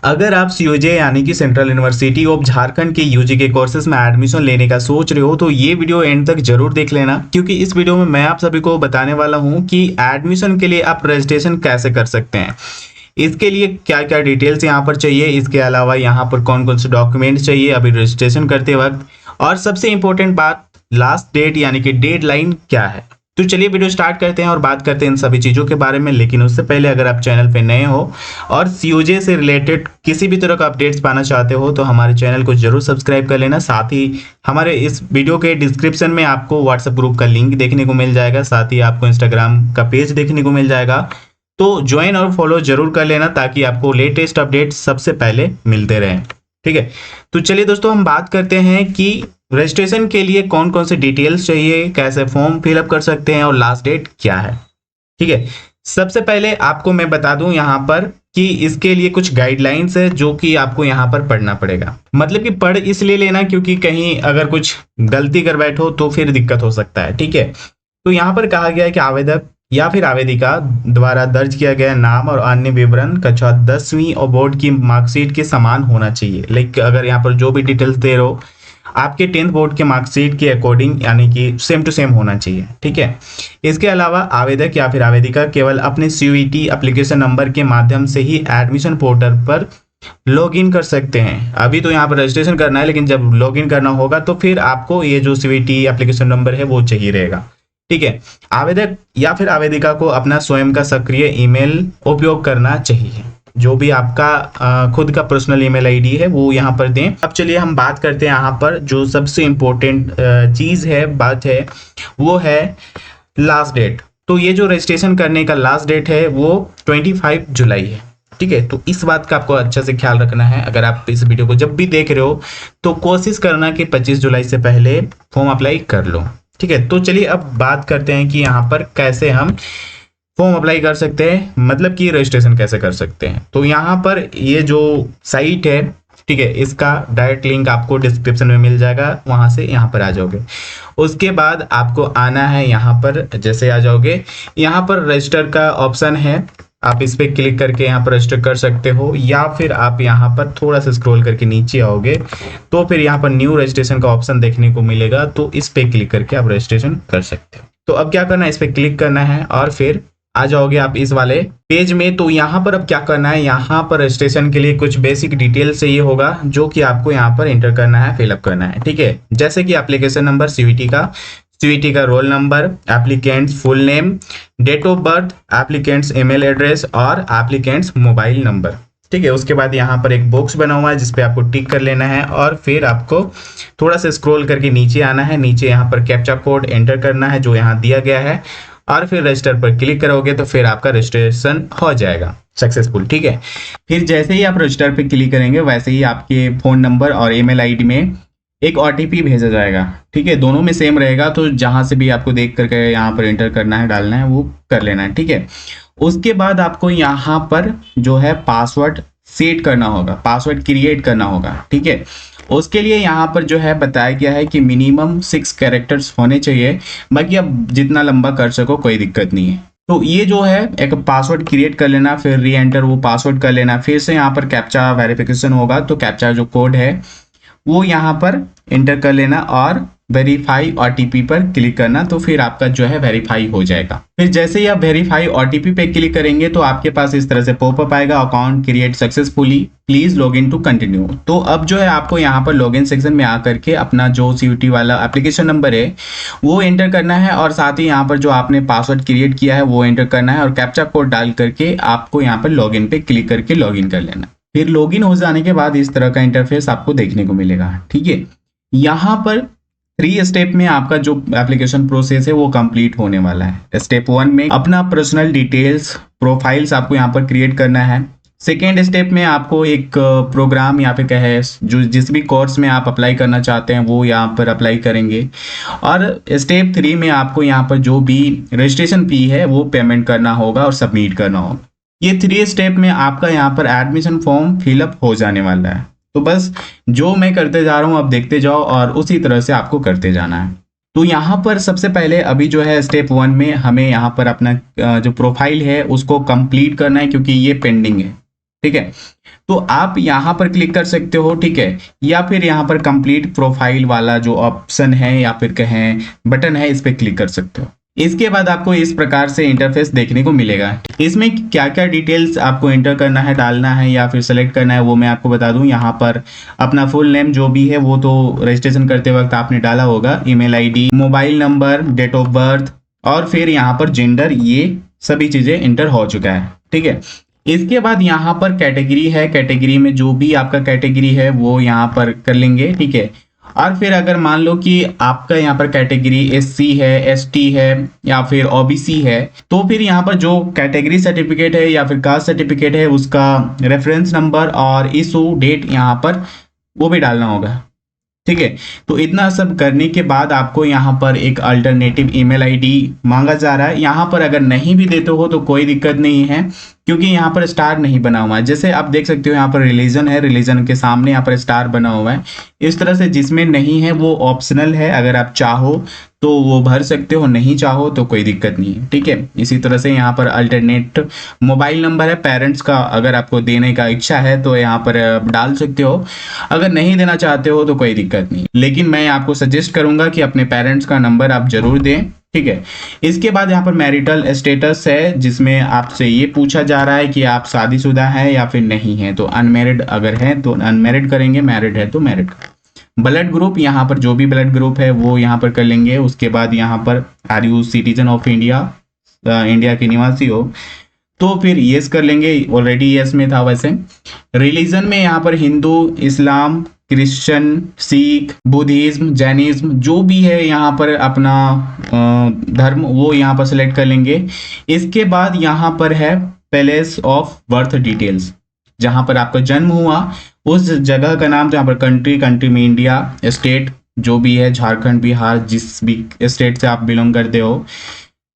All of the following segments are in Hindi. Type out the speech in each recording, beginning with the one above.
अगर आप सीयूजे यानी कि सेंट्रल यूनिवर्सिटी ऑफ झारखंड के यूजी के कोर्सेज में एडमिशन लेने का सोच रहे हो तो ये वीडियो एंड तक जरूर देख लेना, क्योंकि इस वीडियो में मैं आप सभी को बताने वाला हूं कि एडमिशन के लिए आप रजिस्ट्रेशन कैसे कर सकते हैं, इसके लिए क्या क्या डिटेल्स यहाँ पर चाहिए, इसके अलावा यहाँ पर कौन कौन से डॉक्यूमेंट चाहिए अभी रजिस्ट्रेशन करते वक्त, और सबसे इंपॉर्टेंट बात लास्ट डेट यानी कि डेडलाइन क्या है। तो चलिए वीडियो स्टार्ट करते हैं और बात करते हैं इन सभी चीज़ों के बारे में। लेकिन उससे पहले अगर आप चैनल पे नए हो और सीयूजे से रिलेटेड किसी भी तरह का अपडेट्स पाना चाहते हो तो हमारे चैनल को जरूर सब्सक्राइब कर लेना। साथ ही हमारे इस वीडियो के डिस्क्रिप्शन में आपको व्हाट्सएप ग्रुप का लिंक देखने को मिल जाएगा, साथ ही आपको इंस्टाग्राम का पेज देखने को मिल जाएगा, तो ज्वाइन और फॉलो जरूर कर लेना ताकि आपको लेटेस्ट अपडेट सबसे पहले मिलते रहें। ठीक है, तो चलिए दोस्तों हम बात करते हैं कि रजिस्ट्रेशन के लिए कौन कौन से डिटेल्स चाहिए, कैसे फॉर्म फिलअप कर सकते हैं और लास्ट डेट क्या है। ठीक है, सबसे पहले आपको मैं बता दूं यहाँ पर कि इसके लिए कुछ गाइडलाइंस है जो कि आपको यहाँ पर पढ़ना पड़ेगा। मतलब कि पढ़ इसलिए लेना क्योंकि कहीं अगर कुछ गलती कर बैठो तो फिर दिक्कत हो सकता है। ठीक है, तो यहाँ पर कहा गया है कि आवेदक या फिर आवेदिका द्वारा दर्ज किया गया नाम और अन्य विवरण कक्षा 10वीं और बोर्ड की मार्कशीट के समान होना चाहिए। लाइक अगर यहाँ पर जो भी डिटेल्स दे रहे हो आपके 10th बोर्ड के मार्कशीट के अकॉर्डिंग यानी कि सेम टू सेम होना चाहिए। ठीक है, इसके अलावा आवेदक या फिर आवेदिका केवल अपने सीयूईटी एप्लीकेशन नंबर के माध्यम से ही एडमिशन पोर्टल पर लॉगिन कर सकते हैं। अभी तो यहाँ पर रजिस्ट्रेशन करना है, लेकिन जब लॉगिन करना होगा तो फिर आपको ये जो सीयूईटी एप्लीकेशन नंबर है वो चाहिए रहेगा। ठीक है, आवेदक या फिर आवेदिका को अपना स्वयं का सक्रिय ईमेल उपयोग करना चाहिए। जो भी आपका खुद का पर्सनल ईमेल आईडी है वो यहाँ पर दें। अब चलिए हम बात करते हैं यहाँ पर जो सबसे इम्पोर्टेंट चीज़ है, बात है, वो है लास्ट डेट। तो ये जो रजिस्ट्रेशन करने का लास्ट डेट है वो 25 जुलाई है। ठीक है, तो इस बात का आपको अच्छे से ख्याल रखना है। अगर आप इस वीडियो को जब भी देख रहे हो तो कोशिश करना कि 25 जुलाई से पहले फॉर्म अप्लाई कर लो। ठीक है, तो चलिए अब बात करते हैं कि यहाँ पर कैसे हम फॉर्म अप्लाई कर सकते हैं, मतलब कि रजिस्ट्रेशन कैसे कर सकते हैं। तो यहाँ पर ये जो साइट है, ठीक है, इसका डायरेक्ट लिंक आपको डिस्क्रिप्शन में मिल जाएगा, वहां से यहाँ पर आ जाओगे। उसके बाद आपको आना है यहाँ पर, जैसे आ जाओगे यहाँ पर रजिस्टर का ऑप्शन है, आप इस पर क्लिक करके यहाँ पर रजिस्टर कर सकते हो, या फिर आप यहाँ पर थोड़ा सा स्क्रॉल करके नीचे आओगे तो फिर यहाँ पर न्यू रजिस्ट्रेशन का ऑप्शन देखने को मिलेगा, तो इस पर क्लिक करके आप रजिस्ट्रेशन कर सकते हो। तो अब क्या करना है, इस पर क्लिक करना है और फिर आ जाओगे आप इस वाले पेज में। तो यहाँ पर अब क्या करना है, यहाँ पर रजिस्ट्रेशन के लिए कुछ बेसिक डिटेल्स चाहिए होगा जो कि आपको यहाँ पर एंटर करना है, फिलअप करना है। ठीक है, जैसे कि एप्लीकेशन नंबर, सीयूईटी का roll number, applicants full name, date of birth, applicants email address और एप्लीकेंट्स मोबाइल नंबर। ठीक है, उसके बाद यहाँ पर एक बॉक्स बना हुआ है जिसपे आपको टिक कर लेना है और फिर आपको थोड़ा सा स्क्रॉल करके नीचे आना है। नीचे यहाँ पर कैप्चा कोड एंटर करना है जो यहाँ दिया गया है और फिर रजिस्टर पर क्लिक करोगे तो फिर आपका रजिस्ट्रेशन हो जाएगा सक्सेसफुल। ठीक है, फिर जैसे ही आप रजिस्टर पर क्लिक करेंगे वैसे ही आपके फ़ोन नंबर और ईमेल आईडी में एक ओटीपी भेजा जाएगा। ठीक है, दोनों में सेम रहेगा, तो जहां से भी आपको देख करके यहाँ पर एंटर करना है, डालना है, वो कर लेना है। ठीक है, उसके बाद आपको यहाँ पर जो है पासवर्ड सेट करना होगा, पासवर्ड क्रिएट करना होगा। ठीक है, उसके लिए यहाँ पर जो है बताया गया है कि मिनिमम 6 कैरेक्टर्स होने चाहिए, बाकी आप जितना लंबा कर सको कोई दिक्कत नहीं है। तो ये जो है एक पासवर्ड क्रिएट कर लेना, फिर री एंटर वो पासवर्ड कर लेना, फिर से यहाँ पर कैप्चा वेरिफिकेशन होगा, तो कैप्चा जो कोड है वो यहाँ पर एंटर कर लेना और वेरीफाई ओटीपी पर क्लिक करना, तो फिर आपका जो है वेरीफाई हो जाएगा। फिर जैसे ही आप वेरीफाई ओटीपी पे क्लिक करेंगे तो आपके पास इस तरह से पॉपअप आएगा, account create successfully, please log in to continue. तो अब जो है आपको यहाँ पर लॉगिन सेक्शन में आकर के अपना जो सीयूईटी वाला एप्लीकेशन नंबर है वो एंटर करना है और साथ ही यहाँ पर जो आपने पासवर्ड क्रिएट किया है वो एंटर करना है और कैप्चा कोड डाल करके आपको यहाँ पर लॉग इन पे क्लिक करके लॉग इन कर लेना। फिर लॉगिन हो जाने के बाद इस तरह का इंटरफेस आपको देखने को मिलेगा। ठीक है, यहाँ पर 3 स्टेप में आपका जो एप्लीकेशन प्रोसेस है वो कंप्लीट होने वाला है। स्टेप 1 में अपना पर्सनल डिटेल्स प्रोफाइल्स आपको यहाँ पर क्रिएट करना है। सेकेंड स्टेप में आपको एक प्रोग्राम यहाँ पे कहे जो जिस भी कोर्स में आप अप्लाई करना चाहते हैं वो यहाँ पर अप्लाई करेंगे, और स्टेप 3 में आपको यहाँ पर जो भी रजिस्ट्रेशन फी है वो पेमेंट करना होगा और सबमिट करना होगा। ये 3 स्टेप में आपका यहाँ पर एडमिशन फॉर्म फिलअप हो जाने वाला है। तो बस जो मैं करते जा रहा हूँ आप देखते जाओ और उसी तरह से आपको करते जाना है। तो यहाँ पर सबसे पहले अभी जो है स्टेप 1 में हमें यहाँ पर अपना जो प्रोफाइल है उसको कंप्लीट करना है क्योंकि ये पेंडिंग है। ठीक है। तो आप यहाँ पर क्लिक कर सकते हो, ठीक है, या फिर यहाँ पर कंप्लीट प्रोफाइल वाला जो ऑप्शन है या फिर कहें बटन है, इस पर क्लिक कर सकते हो। इसके बाद आपको इस प्रकार से इंटरफेस देखने को मिलेगा। इसमें क्या क्या डिटेल्स आपको एंटर करना है, डालना है या फिर सेलेक्ट करना है वो मैं आपको बता दूं। यहाँ पर अपना फुल नेम जो भी है वो तो रजिस्ट्रेशन करते वक्त आपने डाला होगा, email ID, mobile number, date of birth और फिर यहाँ पर जेंडर, ये सभी चीजें एंटर हो चुका है, ठीक है। इसके बाद यहाँ पर कैटेगरी है, कैटेगरी में जो भी आपका कैटेगरी है वो यहाँ पर कर लेंगे, ठीक है। और फिर अगर मान लो कि आपका यहाँ पर कैटेगरी एससी है, एसटी है या फिर ओबीसी है, तो फिर यहाँ पर जो कैटेगरी सर्टिफिकेट है या फिर कास्ट सर्टिफिकेट है उसका रेफरेंस नंबर और इशू डेट यहाँ पर वो भी डालना होगा, ठीक है। तो इतना सब करने के बाद आपको यहाँ पर एक अल्टरनेटिव ईमेल आईडी मांगा जा रहा है। यहाँ पर अगर नहीं भी देते हो तो कोई दिक्कत नहीं है, क्योंकि यहाँ पर स्टार नहीं बना हुआ है। जैसे आप देख सकते हो यहाँ पर रिलीजन है, रिलीजन के सामने यहाँ पर स्टार बना हुआ है। इस तरह से जिसमें नहीं है वो ऑप्शनल है, अगर आप चाहो तो वो भर सकते हो, नहीं चाहो तो कोई दिक्कत नहीं है, ठीक है। इसी तरह से यहाँ पर अल्टरनेट मोबाइल नंबर है पेरेंट्स का, अगर आपको देने का इच्छा है तो यहाँ पर डाल सकते हो, अगर नहीं देना चाहते हो तो कोई दिक्कत नहीं। लेकिन मैं आपको सजेस्ट करूंगा कि अपने पेरेंट्स का नंबर आप जरूर दें, ठीक है। इसके बाद यहाँ पर मैरिटल स्टेटस है, जिसमें आपसे ये पूछा जा रहा है कि आप शादीशुदा है या फिर नहीं है। तो अनमैरिड अगर है तो अनमैरिड करेंगे, मैरिड है तो मैरिड। ब्लड ग्रुप, यहाँ पर जो भी ब्लड ग्रुप है वो यहाँ पर कर लेंगे। उसके बाद यहाँ पर are you citizen of India, India के निवासी हो तो फिर यस कर लेंगे, ऑलरेडी यस में था वैसे। रिलीजन में यहाँ पर हिंदू, इस्लाम, क्रिश्चियन, सिख, बुद्धिज्म, जैनिज्म जो भी है यहाँ पर अपना धर्म वो यहाँ पर सिलेक्ट कर लेंगे। इसके बाद यहाँ पर है प्लेस ऑफ बर्थ डिटेल्स, जहाँ पर आपका जन्म हुआ उस जगह का नाम, तो यहाँ पर कंट्री, कंट्री में इंडिया, स्टेट जो भी है झारखंड, बिहार, जिस भी स्टेट से आप बिलोंग करते हो,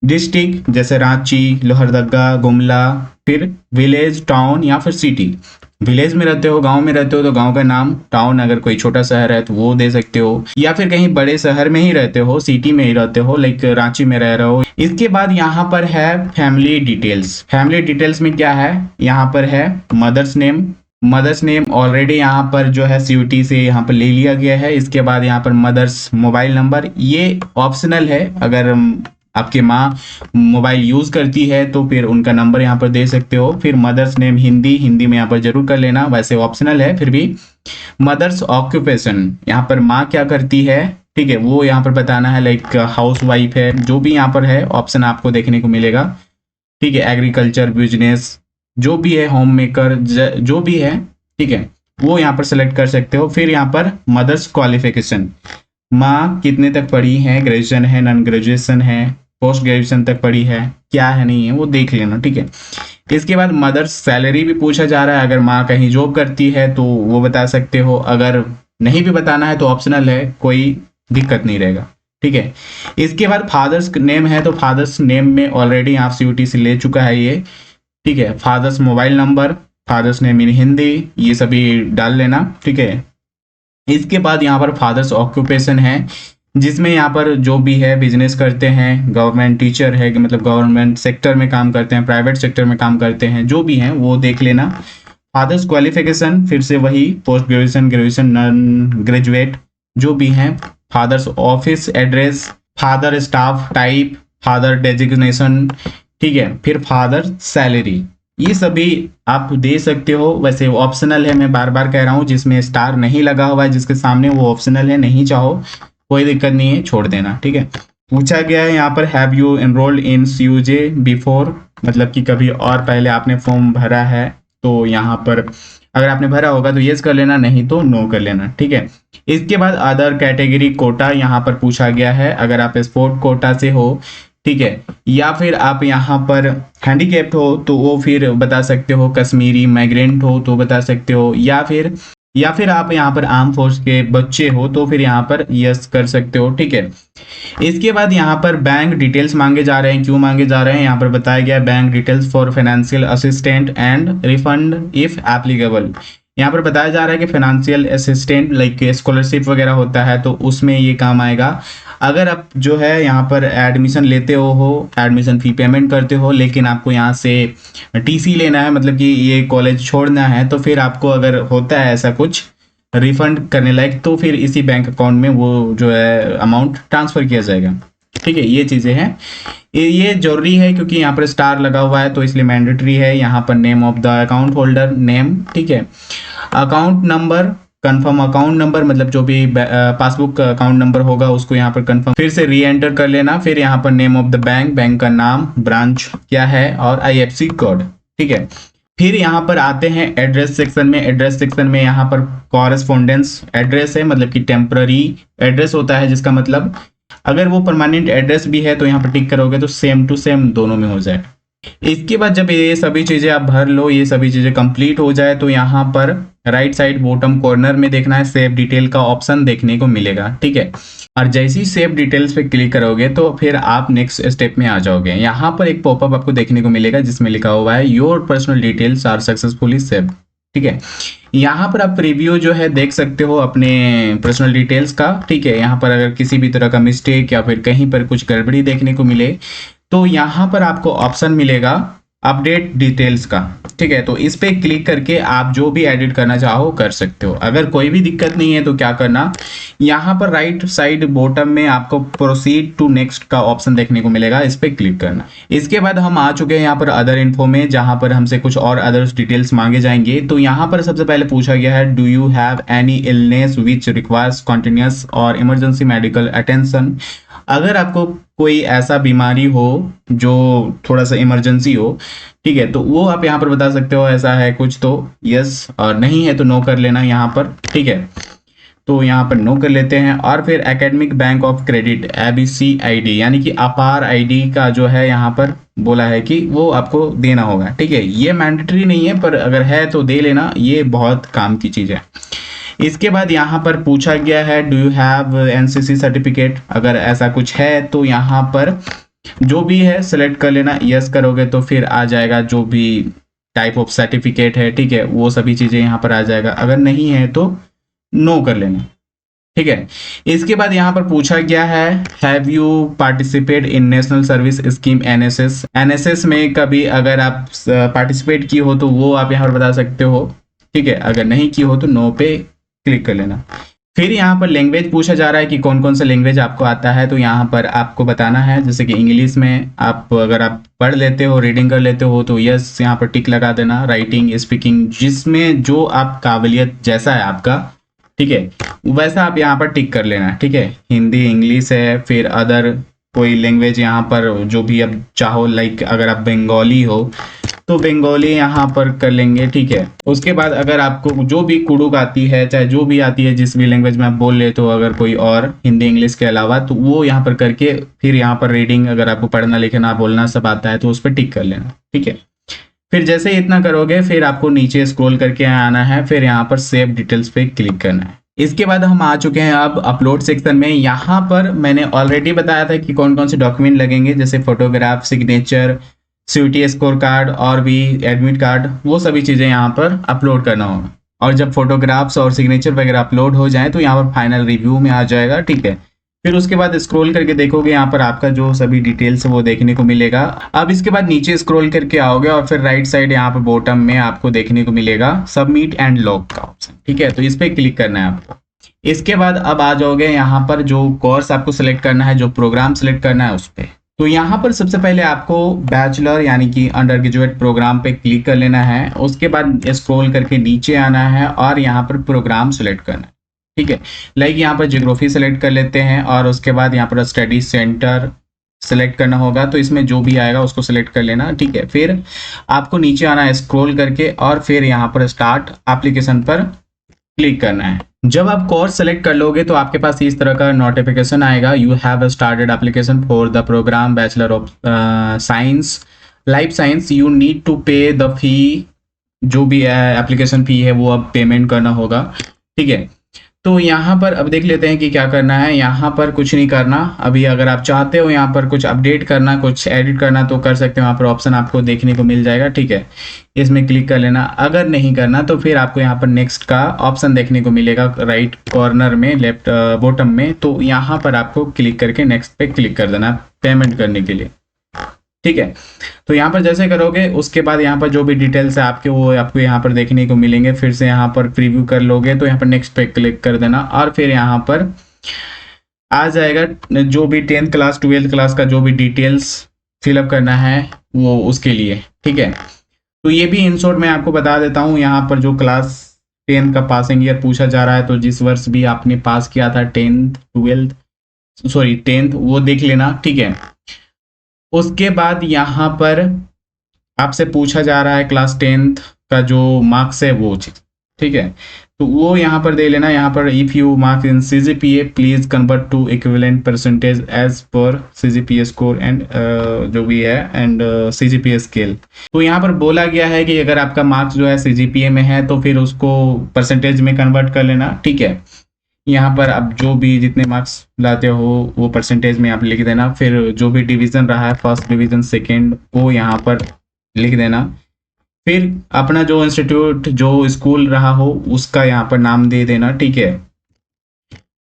डिस्ट्रिक्ट जैसे रांची, लोहरदगा, गुमला, फिर विलेज, टाउन या फिर सिटी। विलेज में रहते हो, गांव में रहते हो तो गांव का नाम, टाउन अगर कोई छोटा शहर है तो वो दे सकते हो, या फिर कहीं बड़े शहर में ही रहते हो, सिटी में ही रहते हो, लाइक रांची में रह रहे हो। इसके बाद यहाँ पर है फैमिली डिटेल्स। फैमिली डिटेल्स में क्या है, यहाँ पर है mother's name. Mother's name already यहाँ पर जो है सीयूटी से यहाँ पर ले लिया गया है। इसके बाद यहाँ पर मदर्स मोबाइल नंबर, ये ऑप्शनल है, अगर आपकी माँ मोबाइल यूज करती है तो फिर उनका नंबर यहाँ पर दे सकते हो। फिर मदर्स नेम हिंदी में यहाँ पर जरूर कर लेना, वैसे ऑप्शनल है फिर भी। मदर्स ऑक्यूपेशन, यहाँ पर माँ क्या करती है, ठीक है, वो यहाँ पर बताना है, लाइक हाउस वाइफ है, जो भी यहाँ पर है ऑप्शन आपको देखने को मिलेगा, ठीक है। एग्रीकल्चर, बिजनेस जो भी है, होम मेकर जो भी है, ठीक है, वो यहाँ पर सेलेक्ट कर सकते हो। फिर यहाँ पर मदर्स क्वालिफिकेशन, माँ कितने तक पढ़ी है, ग्रेजुएशन है, नॉन ग्रेजुएशन है, पोस्ट ग्रेजुएशन तक पढ़ी है, क्या है नहीं है वो देख लेना, ठीक है। इसके बाद मदर्स सैलरी भी पूछा जा रहा है, अगर माँ कहीं जॉब करती है तो वो बता सकते हो, अगर नहीं भी बताना है तो ऑप्शनल है, कोई दिक्कत नहीं रहेगा, ठीक है। इसके बाद फादर्स नेम है, तो फादर्स नेम में ऑलरेडी आप सीयूटी से ले चुका है ये, ठीक है। Father's mobile number, father's name in Hindi, ये सभी डाल लेना, ठीक है। इसके बाद यहाँ पर फादर्स ऑक्यूपेशन है, जिसमें यहाँ पर जो भी है बिजनेस करते हैं, गवर्नमेंट टीचर है कि मतलब गवर्नमेंट सेक्टर में काम करते हैं, प्राइवेट सेक्टर में काम करते हैं, जो भी हैं वो देख लेना। फादर्स क्वालिफिकेशन फिर से वही post graduation, graduation, non graduate जो भी हैं। Father's office address, father staff type, father designation, ठीक है। फिर फादर सैलरी, ये सभी आप दे सकते हो, वैसे ऑप्शनल है, मैं बार बार कह रहा हूँ, जिसमें स्टार नहीं लगा हुआ है जिसके सामने वो ऑप्शनल है, नहीं चाहो कोई दिक्कत नहीं है, छोड़ देना, ठीक है। पूछा गया है यहाँ पर have you enrolled in CUJ before, मतलब कि कभी और पहले आपने फॉर्म भरा है, तो यहाँ पर अगर आपने भरा होगा तो यस कर लेना, नहीं तो नो कर लेना, ठीक है। इसके बाद अदर कैटेगरी कोटा यहाँ पर पूछा गया है, अगर आप स्पोर्ट कोटा से हो, ठीक है, या फिर आप यहाँ पर हैंडीकैप्ड हो तो वो फिर बता सकते हो, कश्मीरी माइग्रेंट हो तो बता सकते हो, या फिर आप यहाँ पर आर्म फोर्स के बच्चे हो तो फिर यहाँ पर यस कर सकते हो, ठीक है। इसके बाद यहाँ पर बैंक डिटेल्स मांगे जा रहे हैं, क्यों मांगे जा रहे हैं यहाँ पर बताया गया, bank details for financial assistant and refund if applicable. यहाँ पर बताया जा रहा है कि फाइनेंशियल असिस्टेंट लाइक स्कॉलरशिप वगैरह होता है तो उसमें ये काम आएगा। अगर आप जो है यहाँ पर एडमिशन लेते हो एडमिशन फ़ी पेमेंट करते हो, लेकिन आपको यहाँ से टीसी लेना है, मतलब कि ये कॉलेज छोड़ना है, तो फिर आपको अगर होता है ऐसा कुछ रिफंड करने लायक, तो फिर इसी बैंक अकाउंट में वो जो है अमाउंट ट्रांसफ़र किया जाएगा। ठीक है, ये चीज़ें हैं, ये जरूरी है क्योंकि यहाँ पर स्टार लगा हुआ है तो इसलिए मैंडेटरी है। यहाँ पर name of the account holder name, ठीक है, account number, confirm account number, मतलब जो भी पासबुक अकाउंट नंबर होगा उसको यहाँ पर कंफर्म फिर से री एंटर कर लेना। फिर यहाँ पर name of the bank, bank का नाम, ब्रांच क्या है और आईएफएससी कोड। ठीक है, फिर यहाँ पर आते हैं एड्रेस सेक्शन में। एड्रेस सेक्शन में यहाँ पर कॉरेस्पॉन्डेंस एड्रेस है, मतलब कि टेम्पररी एड्रेस होता है, जिसका मतलब अगर वो परमानेंट एड्रेस भी है तो यहाँ पर टिक करोगे तो सेम टू सेम दोनों में हो जाए। इसके बाद जब ये सभी चीज़ें आप भर लो, ये सभी चीज़ें कंप्लीट हो जाए, तो यहाँ पर राइट साइड बॉटम कॉर्नर में देखना है सेव डिटेल का ऑप्शन देखने को मिलेगा। ठीक है, और जैसे ही सेव डिटेल्स पे क्लिक करोगे तो फिर आप नेक्स्ट स्टेप में आ जाओगे। यहाँ पर एक पॉपअप आपको देखने को मिलेगा जिसमें लिखा हुआ है your personal details are successfully save. ठीक है, यहाँ पर आप प्रीव्यू जो है देख सकते हो अपने पर्सनल डिटेल्स का। ठीक है, यहाँ पर अगर किसी भी तरह का मिस्टेक या फिर कहीं पर कुछ गड़बड़ी देखने को मिले तो यहाँ पर आपको ऑप्शन मिलेगा अपडेट डिटेल्स का। ठीक है, तो इस पे क्लिक करके आप जो भी एडिट करना चाहो कर सकते हो। अगर कोई भी दिक्कत नहीं है तो क्या करना, यहाँ पर राइट साइड बॉटम में आपको प्रोसीड टू नेक्स्ट का ऑप्शन देखने को मिलेगा, इस पे क्लिक करना। इसके बाद हम आ चुके हैं यहाँ पर अदर इन्फो में, जहाँ पर हमसे कुछ और अदर्स डिटेल्स मांगे जाएंगे। तो यहाँ पर सबसे पहले पूछा गया है do you have any illness which requires continuous और इमरजेंसी मेडिकल अटेंशन। अगर आपको कोई ऐसा बीमारी हो जो थोड़ा सा इमरजेंसी हो, ठीक है, तो वो आप यहाँ पर बता सकते हो ऐसा है कुछ तो यस, और नहीं है तो नो कर लेना यहाँ पर। ठीक है, तो यहाँ पर नो कर लेते हैं। और फिर academic bank of credit ABC ID यानी कि अपार आईडी का जो है यहाँ पर बोला है कि वो आपको देना होगा। ठीक है, ये मैंडेटरी नहीं है पर अगर है तो दे लेना, ये बहुत काम की चीज़ है। इसके बाद यहाँ पर पूछा गया है do you have NCC certificate. अगर ऐसा कुछ है तो यहाँ पर जो भी है सेलेक्ट कर लेना, यस करोगे तो फिर आ जाएगा जो भी टाइप ऑफ सर्टिफिकेट है। ठीक है, वो सभी चीज़ें यहाँ पर आ जाएगा। अगर नहीं है तो नो कर लेना। ठीक है, इसके बाद यहाँ पर पूछा गया है have you participate in national service scheme NSS. NSS में कभी अगर आप पार्टिसिपेट की हो तो वो आप यहाँ पर बता सकते हो। ठीक है, अगर नहीं की हो तो नो पे क्लिक कर लेना। फिर यहाँ पर लैंग्वेज पूछा जा रहा है कि कौन कौन सा लैंग्वेज आपको आता है, तो यहाँ पर आपको बताना है। जैसे कि इंग्लिश में आप अगर आप पढ़ लेते हो, रीडिंग कर लेते हो तो यस यहाँ पर टिक लगा देना। राइटिंग स्पीकिंग जिसमें जो आप काबिलियत जैसा है आपका, ठीक है, वैसा आप यहाँ पर टिक कर लेना। ठीक है, हिंदी इंग्लिश है, फिर अदर कोई लैंग्वेज यहाँ पर जो भी आप चाहो, लाइक अगर आप बंगाली हो तो बंगाली यहाँ पर कर लेंगे। ठीक है, उसके बाद अगर आपको जो भी कुड़ुक आती है, चाहे जो भी आती है जिस भी लैंग्वेज में आप बोल ले, तो अगर कोई और हिंदी इंग्लिश के अलावा तो वो यहाँ पर करके फिर यहाँ पर रीडिंग अगर आपको पढ़ना लिखना बोलना सब आता है तो उस पर टिक कर लेना। ठीक है, फिर जैसे इतना करोगे फिर आपको नीचे स्क्रॉल करके आना है, फिर यहाँ पर सेव डिटेल्स पे क्लिक करना है। इसके बाद हम आ चुके हैं अब अपलोड सेक्शन में। यहाँ पर मैंने ऑलरेडी बताया था कि कौन कौन से डॉक्यूमेंट लगेंगे, जैसे photograph, signature, CUET score card और भी एडमिट कार्ड, वो सभी चीज़ें यहाँ पर अपलोड करना होगा। और जब फोटोग्राफ्स और सिग्नेचर वगैरह अपलोड हो जाए तो यहाँ पर फाइनल रिव्यू में आ जाएगा। ठीक है, फिर उसके बाद स्क्रॉल करके देखोगे यहाँ पर आपका जो सभी डिटेल्स है वो देखने को मिलेगा। अब इसके बाद नीचे स्क्रॉल करके आओगे और फिर राइट साइड यहाँ पर बॉटम में आपको देखने को मिलेगा सबमिट एंड लॉग का ऑप्शन। ठीक है, तो इस पर क्लिक करना है आपको। इसके बाद अब आ जाओगे यहाँ पर जो कोर्स आपको सिलेक्ट करना है, जो प्रोग्राम सिलेक्ट करना है उस पर। तो यहाँ पर सबसे पहले आपको बैचलर यानी कि अंडर ग्रेजुएट प्रोग्राम पे क्लिक कर लेना है। उसके बाद स्क्रॉल करके नीचे आना है और यहाँ पर प्रोग्राम सिलेक्ट करना है। ठीक है, लाइक यहाँ पर ज्योग्राफी सेलेक्ट कर लेते हैं और उसके बाद यहाँ पर स्टडी सेंटर सेलेक्ट करना होगा, तो इसमें जो भी आएगा उसको सिलेक्ट कर लेना। ठीक है, फिर आपको नीचे आना है स्क्रॉल करके और फिर यहाँ पर स्टार्ट एप्लीकेशन पर क्लिक करना है। जब आप कोर्स सेलेक्ट कर लोगे तो आपके पास इस तरह का नोटिफिकेशन आएगा, you have started application for the program bachelor of science life science, you need to pay the fee. जो भी एप्लीकेशन फी है वो अब पेमेंट करना होगा। ठीक है, तो यहाँ पर अब देख लेते हैं कि क्या करना है। यहाँ पर कुछ नहीं करना अभी। अगर आप चाहते हो यहाँ पर कुछ अपडेट करना, कुछ एडिट करना तो कर सकते हो। यहाँ पर ऑप्शन आपको देखने को मिल जाएगा, ठीक है, इसमें क्लिक कर लेना। अगर नहीं करना तो फिर आपको यहाँ पर नेक्स्ट का ऑप्शन देखने को मिलेगा राइट कॉर्नर में, लेफ्ट बॉटम में। तो यहाँ पर आपको क्लिक करके नेक्स्ट पे क्लिक कर देना पेमेंट करने के लिए, ठीक है। तो यहाँ पर जैसे करोगे उसके बाद यहाँ पर जो भी डिटेल्स है आपके वो आपको यहाँ पर देखने को मिलेंगे। फिर से यहाँ पर प्रीव्यू कर लोगे तो यहाँ पर नेक्स्ट पे क्लिक कर देना और फिर यहाँ पर आ जाएगा जो भी 10th क्लास 12th क्लास का जो भी डिटेल्स फिलअप करना है वो उसके लिए, ठीक है। तो ये भी इन शॉर्ट मैं आपको बता देता हूँ। यहाँ पर जो क्लास 10 का पासिंग ईयर पूछा जा रहा है, तो जिस वर्ष भी आपने पास किया था 10th वो देख लेना, ठीक है। उसके बाद यहाँ पर आपसे पूछा जा रहा है क्लास 10th का जो मार्क्स है वो चीज, ठीक है। तो वो यहाँ पर दे लेना। यहाँ पर if you marks in CGPA please convert to equivalent percentage as per CGPA score and जो भी है एंड CGPA स्केल। तो यहाँ पर बोला गया है कि अगर आपका मार्क्स जो है CGPA में है तो फिर उसको परसेंटेज में कन्वर्ट कर लेना, ठीक है। यहाँ पर आप जो भी जितने मार्क्स लाते हो वो परसेंटेज में आप लिख देना। फिर जो भी डिवीजन रहा है, फर्स्ट डिवीजन सेकंड, वो यहाँ पर लिख देना। फिर अपना जो इंस्टीट्यूट जो स्कूल रहा हो उसका यहाँ पर नाम दे देना, ठीक है।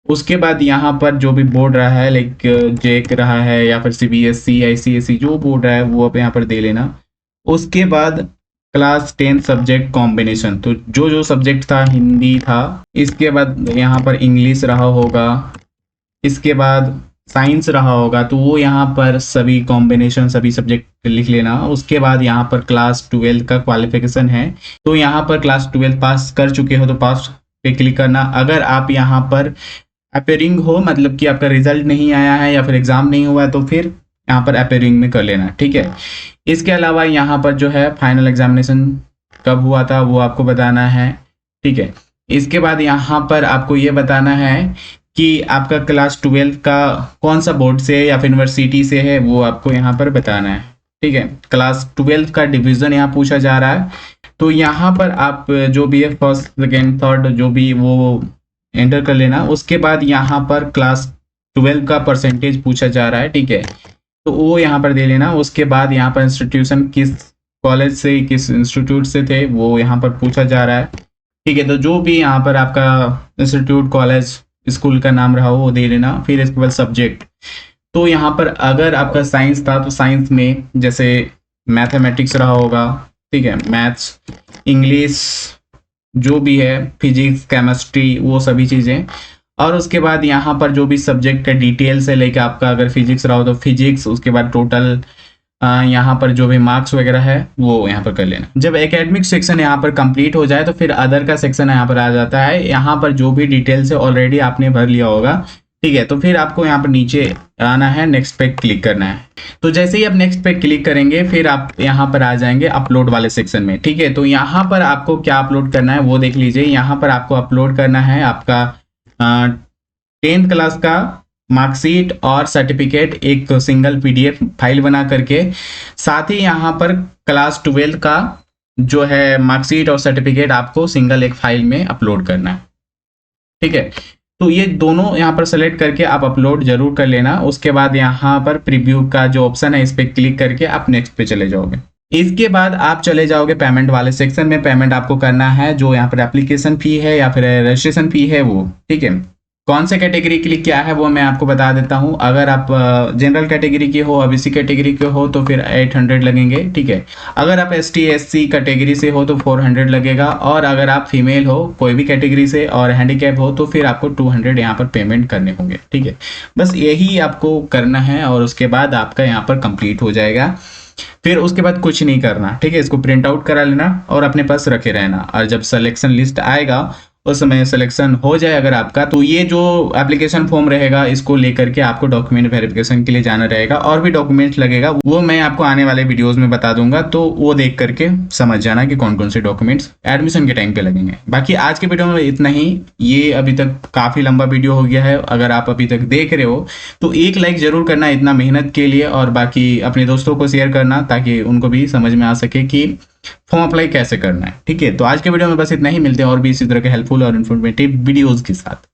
उसके बाद यहाँ पर जो भी बोर्ड रहा है लाइक जेक रहा है या फिर CBSE ICSE जो बोर्ड रहा है वो आप यहाँ पर दे लेना। उसके बाद क्लास 10 सब्जेक्ट कॉम्बिनेशन, तो जो जो सब्जेक्ट था हिंदी था, इसके बाद यहाँ पर इंग्लिश रहा होगा, इसके बाद साइंस रहा होगा, तो वो यहाँ पर सभी कॉम्बिनेशन सभी सब्जेक्ट लिख लेना। उसके बाद यहाँ पर क्लास 12 का क्वालिफिकेशन है, तो यहाँ पर क्लास 12 पास कर चुके हो तो पास पे क्लिक करना। अगर आप यहाँ पर अपेयरिंग हो, मतलब कि आपका रिजल्ट नहीं आया है या फिर एग्जाम नहीं हुआ है, तो फिर यहाँ पर अपेयरिंग में कर लेना, ठीक है। इसके अलावा यहाँ पर जो है फाइनल एग्जामिनेशन कब हुआ था वो आपको बताना है, ठीक है। इसके बाद यहाँ पर आपको ये बताना है कि आपका क्लास 12 का कौन सा बोर्ड से या फिर यूनिवर्सिटी से है वो आपको यहाँ पर बताना है, ठीक है। क्लास 12 का डिवीजन यहाँ पूछा जा रहा है, तो यहाँ पर आप जो भी है फर्स्ट सेकेंड थर्ड जो भी वो एंटर कर लेना। उसके बाद यहाँ पर क्लास 12 का परसेंटेज पूछा जा रहा है, ठीक है, तो वो यहाँ पर दे लेना। उसके बाद यहाँ पर इंस्टीट्यूशन किस कॉलेज से किस इंस्टीट्यूट से थे वो यहाँ पर पूछा जा रहा है, ठीक है। तो जो भी यहाँ पर आपका इंस्टीट्यूट कॉलेज स्कूल का नाम रहा हो वो दे लेना। फिर इसके बाद सब्जेक्ट, तो यहाँ पर अगर आपका साइंस था तो साइंस में जैसे मैथमेटिक्स रहा होगा, ठीक है, मैथ्स, इंग्लिश जो भी है, फिजिक्स, केमिस्ट्री, वो सभी चीज़ें। और उसके बाद यहाँ पर जो भी सब्जेक्ट का डिटेल्स है, लाइक आपका अगर फिजिक्स रहा हो तो फिजिक्स, उसके बाद टोटल यहाँ पर जो भी मार्क्स वगैरह है वो यहाँ पर कर लेना। जब एकेडमिक सेक्शन यहाँ पर कंप्लीट हो जाए तो फिर अदर का सेक्शन यहाँ पर आ जाता है। यहाँ पर जो भी डिटेल्स है ऑलरेडी आपने भर लिया होगा, ठीक है। तो फिर आपको यहाँ पर नीचे आना है, नेक्स्ट पे क्लिक करना है। तो जैसे ही आप नेक्स्ट पे क्लिक करेंगे फिर आप यहाँ पर आ जाएंगे अपलोड वाले सेक्शन में, ठीक है। तो यहाँ पर आपको क्या अपलोड करना है वो देख लीजिए। यहाँ पर आपको अपलोड करना है आपका 10th क्लास का मार्कशीट और सर्टिफिकेट एक सिंगल PDF फाइल बना करके, साथ ही यहाँ पर क्लास 12 का जो है मार्कशीट और सर्टिफिकेट आपको सिंगल एक फाइल में अपलोड करना है, ठीक है। तो ये दोनों यहाँ पर सेलेक्ट करके आप अपलोड जरूर कर लेना। उसके बाद यहाँ पर प्रीव्यू का जो ऑप्शन है इस पर क्लिक करके आप नेक्स्ट पे चले जाओगे। इसके बाद आप चले जाओगे पेमेंट वाले सेक्शन में। पेमेंट आपको करना है जो यहाँ पर एप्लीकेशन फी है या फिर रजिस्ट्रेशन फी है वो, ठीक है। कौन से कैटेगरी के लिए क्या है वो मैं आपको बता देता हूँ। अगर आप जनरल कैटेगरी के हो, OBC कैटेगरी के हो तो फिर 800 लगेंगे, ठीक है। अगर आप ST SC कैटेगरी से हो तो 400 लगेगा, और अगर आप फीमेल हो कोई भी कैटेगरी से और हैंडीकैप हो तो फिर आपको 200 यहाँ पर पेमेंट करने होंगे, ठीक है। बस यही आपको करना है और उसके बाद आपका यहाँ पर कंप्लीट हो जाएगा। फिर उसके बाद कुछ नहीं करना, ठीक है। इसको प्रिंट आउट करा लेना और अपने पास रखे रहना, और जब सिलेक्शन लिस्ट आएगा उस समय सिलेक्शन हो जाए अगर आपका, तो ये जो एप्लीकेशन फॉर्म रहेगा इसको लेकर के आपको डॉक्यूमेंट वेरिफिकेशन के लिए जाना रहेगा। और भी डॉक्यूमेंट्स लगेगा वो मैं आपको आने वाले वीडियोस में बता दूंगा, तो वो देख करके समझ जाना कि कौन कौन से डॉक्यूमेंट्स एडमिशन के टाइम पे लगेंगे। बाकी आज के वीडियो में इतना ही। ये अभी तक काफी लंबा वीडियो हो गया है, अगर आप अभी तक देख रहे हो तो एक लाइक जरूर करना इतना मेहनत के लिए, और बाकी अपने दोस्तों को शेयर करना ताकि उनको भी समझ में आ सके कि फॉर्म अप्लाई कैसे करना है, ठीक है। तो आज के वीडियो में बस इतना ही। मिलते हैं और भी इसी तरह के हेल्पफुल और इन्फॉर्मेटिव वीडियोस के साथ।